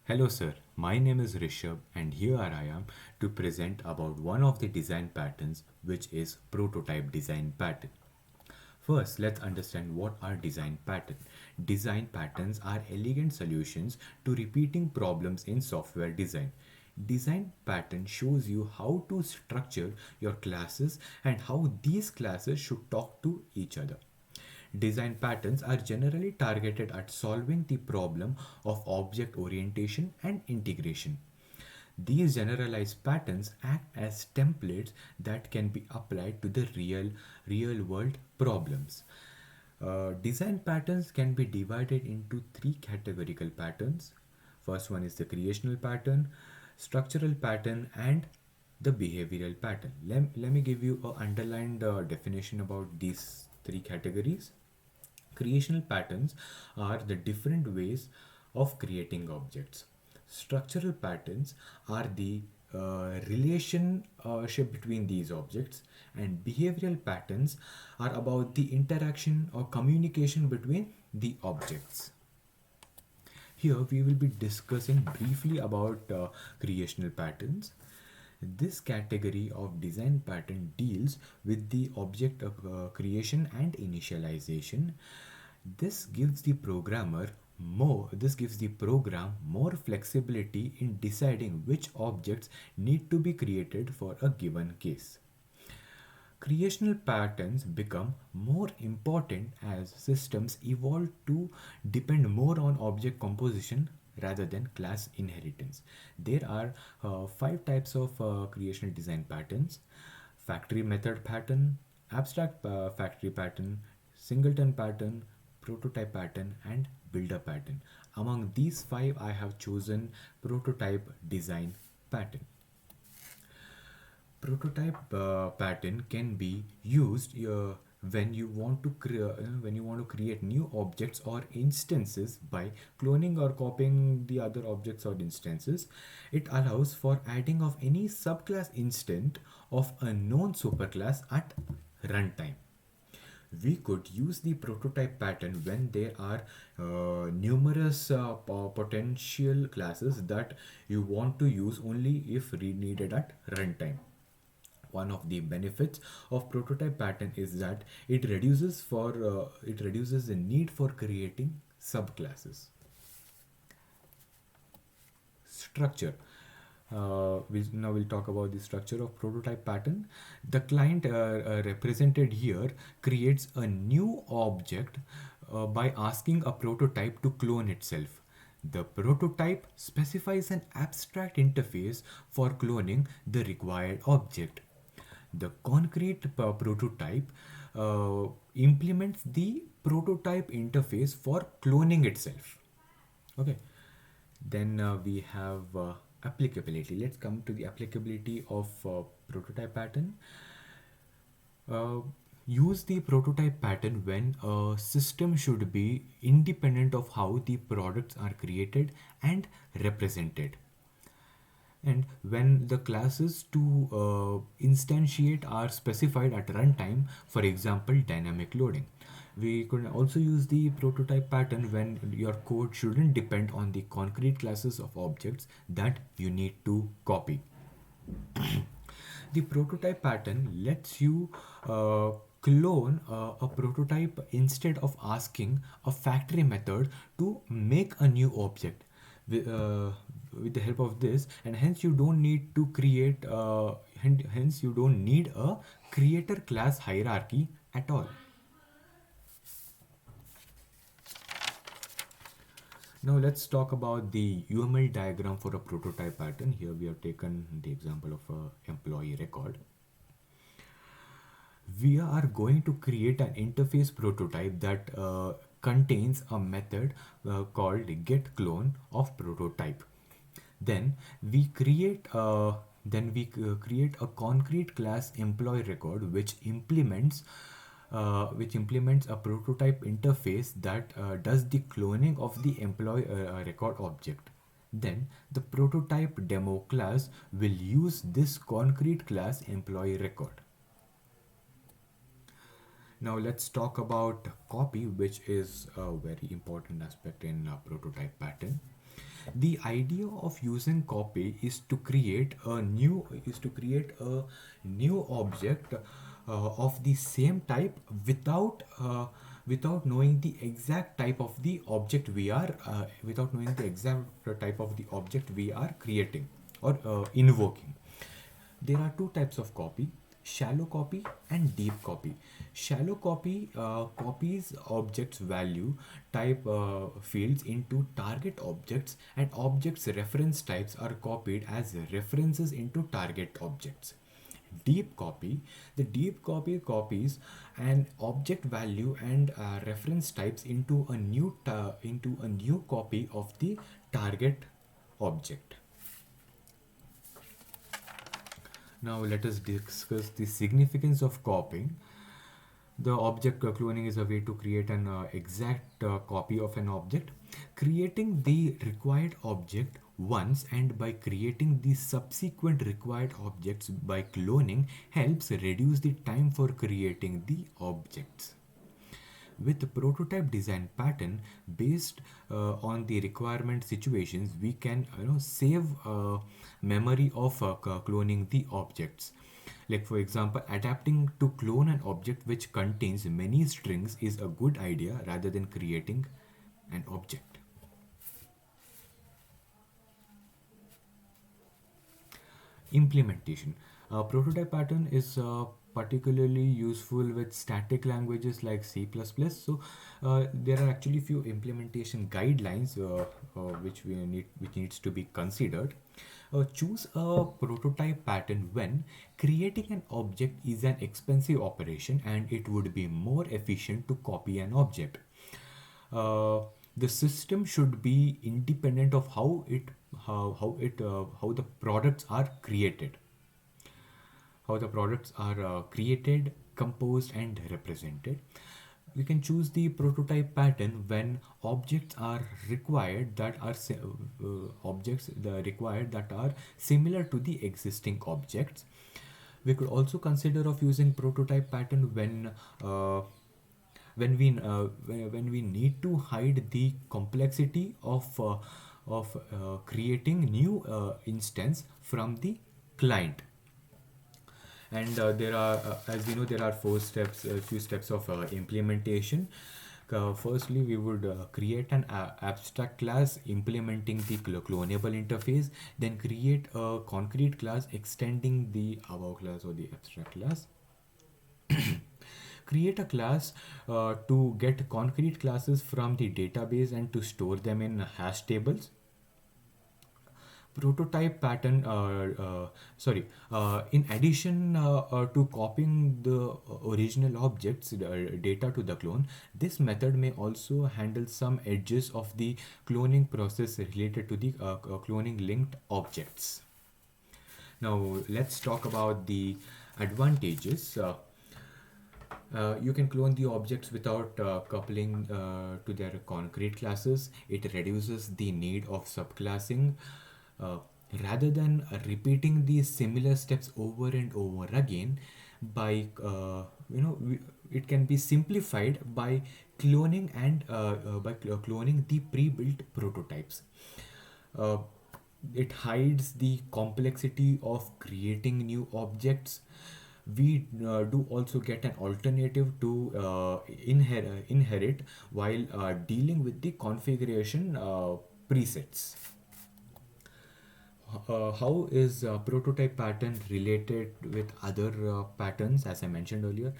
Hello sir, my name is Rishabh and here I am to present about one of the design patterns which is prototype design pattern. First, let's understand what are design patterns. Design patterns are elegant solutions to repeating problems in software design. Design pattern shows you how to structure your classes and how these classes should talk to each other. Design patterns are generally targeted at solving the problem of object orientation and integration. These generalized patterns act as templates that can be applied to the real world problems. Design patterns can be divided into three categorical patterns. First one is the creational pattern, structural pattern, and the behavioral pattern. Let me give you a underlined definition about these three categories. Creational patterns are the different ways of creating objects. Structural patterns are the relationship between these objects, and behavioral patterns are about the interaction or communication between the objects. Here we will be discussing briefly about creational patterns. This category of design pattern deals with the object of creation and initialization. This gives the program more flexibility in deciding which objects need to be created for a given case. Creational patterns become more important as systems evolve to depend more on object composition rather than class inheritance. There are five types of creational design patterns: factory method pattern, abstract factory pattern, singleton pattern, prototype pattern, and builder pattern. Among these five, I have chosen prototype design pattern. Prototype pattern can be used when you want to create new objects or instances by cloning or copying the other objects or instances. It allows for adding of any subclass instant of a known superclass at runtime. We could use the prototype pattern when there are numerous potential classes that you want to use only if needed at runtime. One of the benefits of prototype pattern is that it reduces the need for creating subclasses. Structure. We'll talk about the structure of prototype pattern. The client represented here creates a new object by asking a prototype to clone itself. The prototype specifies an abstract interface for cloning the required object. The concrete prototype implements the prototype interface for cloning itself. Okay, then we have applicability. Let's come to the applicability of prototype pattern. Uh, Use the prototype pattern when a system should be independent of how the products are created and represented. And when the classes to instantiate are specified at runtime, for example, dynamic loading. We could also use the prototype pattern when your code shouldn't depend on the concrete classes of objects that you need to copy. The prototype pattern lets you clone a prototype instead of asking a factory method to make a new object. With the help of this, and hence you don't need to create hence you don't need a creator class hierarchy at all. Now let's talk about the UML diagram for a prototype pattern. Here we have taken the example of a employee record. We are going to create an interface prototype that contains a method called get clone of prototype. Then we create create a concrete class employee record which implements a prototype interface that does the cloning of the employee record object. Then the prototype demo class will use this concrete class employee record. Now let's talk about copy, which is a very important aspect in prototype pattern. The idea of using copy is to create a new object of the same type without knowing the exact type of the object we are without knowing the exact type of the object we are creating or invoking. There are two types of copy: shallow copy and deep copy. Shallow copy copies objects value type fields into target objects, and objects reference types are copied as references into target objects. Deep copy: the deep copy copies an object value and reference types into into a new copy of the target object. Now let us discuss the significance of copying. The object cloning is a way to create an exact copy of an object. Creating the required object once and by creating the subsequent required objects by cloning helps reduce the time for creating the objects. With the prototype design pattern based on the requirement situations, we can save memory of cloning the objects. Like for example, adapting to clone an object which contains many strings is a good idea rather than creating an object. Implementation. Prototype pattern is particularly useful with static languages like C++. So there are actually few implementation guidelines which needs to be considered. Choose a prototype pattern when creating an object is an expensive operation and it would be more efficient to copy an object. uh, the system should be independent of how the products are created, created, composed, and represented. You can choose the prototype pattern when objects are required that are objects the required that are similar to the existing objects. We could also consider of using prototype pattern uh, when we need to hide the complexity of creating new instance from the client. And there are as we know, there are few steps of implementation. Firstly, we would create an abstract class implementing the clonable interface, then create a concrete class extending the above class or the abstract class. Create a class to get concrete classes from the database and to store them in hash tables. Prototype pattern sorry In addition to copying the original objects data to the clone, this method may also handle some edges of the cloning process related to the cloning linked objects. Now let's talk about the advantages. You can clone the objects without coupling to their concrete classes. It reduces the need of subclassing. Uh, Rather than repeating these similar steps over and over again, by it can be simplified by cloning the pre-built prototypes. Uh, it hides the complexity of creating new objects. We do also get an alternative to inherit while dealing with the configuration presets. How is prototype pattern related with other patterns? As I mentioned earlier,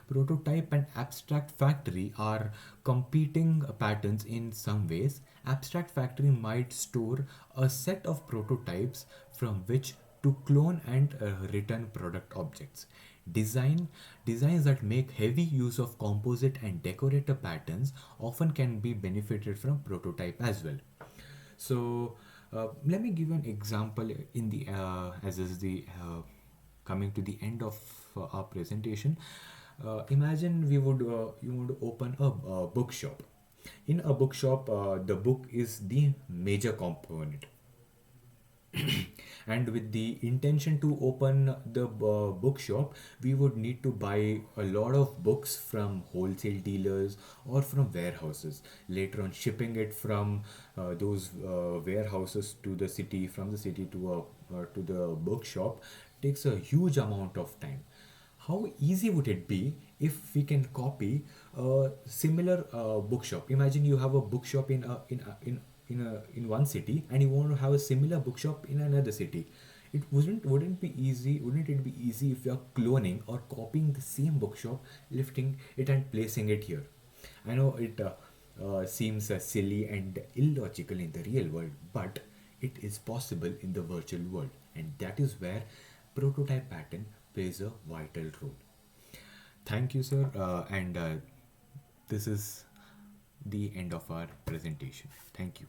prototype and abstract factory are competing patterns in some ways. Abstract factory might store a set of prototypes from which to clone and return product objects. Designs that make heavy use of composite and decorator patterns often can be benefited from prototype as well. So let me give an example in the as is the coming to the end of our presentation. Imagine you would open a bookshop. In a bookshop, the book is the major component. And with the intention to open the bookshop, we would need to buy a lot of books from wholesale dealers or from warehouses. Later on, shipping it from those warehouses to the city, from the city to the bookshop takes a huge amount of time. How easy would it be if we can copy a similar bookshop? Imagine you have a bookshop in one city, and you want to have a similar bookshop in another city. It wouldn't it be easy if we are cloning or copying the same bookshop, lifting it and placing it here? I know it seems silly and illogical in the real world, but it is possible in the virtual world, and that is where prototype pattern plays a vital role. Thank you, sir, and this is the end of our presentation. Thank you.